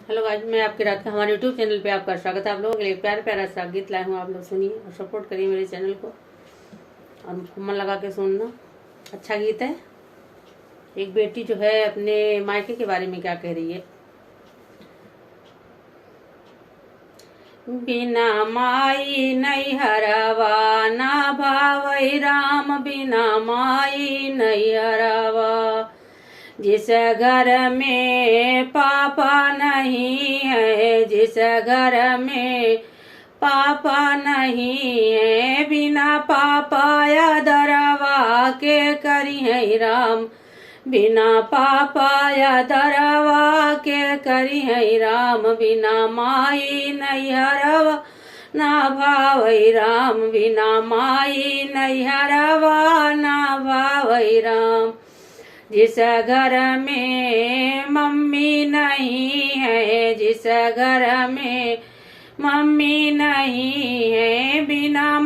Hello आज मैं आपकी रात का हमारे यूट्यूब चैनल पे आपका स्वागत है। आप लोगों के लिए प्यारा प्यारा सा गीत लाए हूँ। आप लोग सुनिए और सपोर्ट करिए मेरे चैनल को और मन लगा के सुनना। अच्छा गीत है। एक बेटी जो है अपने मायके के बारे में क्या कह रही है। बिना माई नैहरवा ना भावई राम, बिना माई नैहरवा। जिस घर में पापा नहीं है, जिस घर में पापा नहीं है, बिना पापा या दरवा के करी है राम, बिना पापा या दरवा के करी है राम। बिना माई नैहरवा ना भावई राम, बिना माई नैहरवा ना भावई राम। जिस घर में मम्मी नहीं है, जिस घर में मम्मी नहीं है, बिना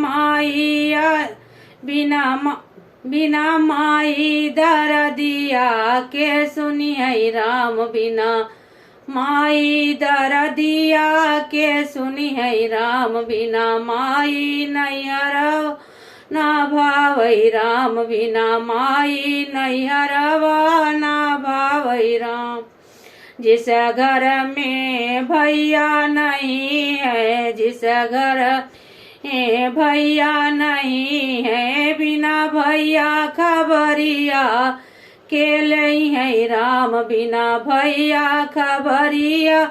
माई दर्दिया के सुनी है राम, बिना माई दर्दिया के सुनी है राम। बिना माई नैहरवा ना भावई राम, बिना माई नैहरवा ना भावई राम। जिस घर में भैया नहीं है, जिस घर में भैया नहीं है, बिना भैया खबरिया के लई है राम, बिना भैया खबरिया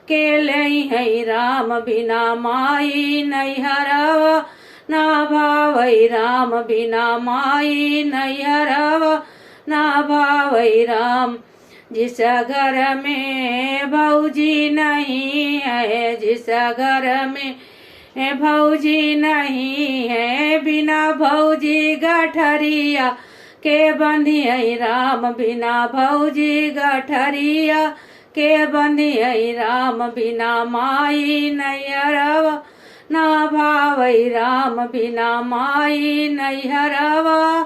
के लई है राम। बिना माई नैहरवा ना भावई राम, बिना माई नैहरवा ना भावई राम। जिस घर में भौजी नहीं है, जिस घर में भौजी नहीं है, बिना भौजी गठरिया के बंधी है राम, बिना भौजी गठरिया के बंधी है राम। बिना माई नैहरवा ना भावई राम, बिना माई नैहरवा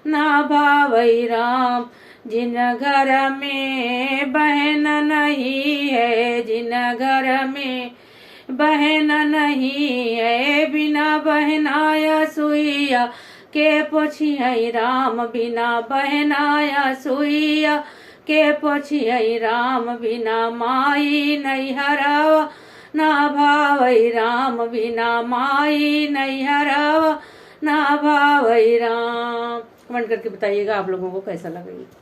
ना भावई राम। जिन घर में बहन नहीं है, जिन घर में बहन नहीं है, बिना बहनाया सुइया के पोछी है राम, बिना बहनाया सुइया के पोछी है राम। बिना माई नैहरवा ना भावई राम, बिना माई नैहरवा ना भावई राम। कमेंट करके बताइएगा आप लोगों को कैसा लगा।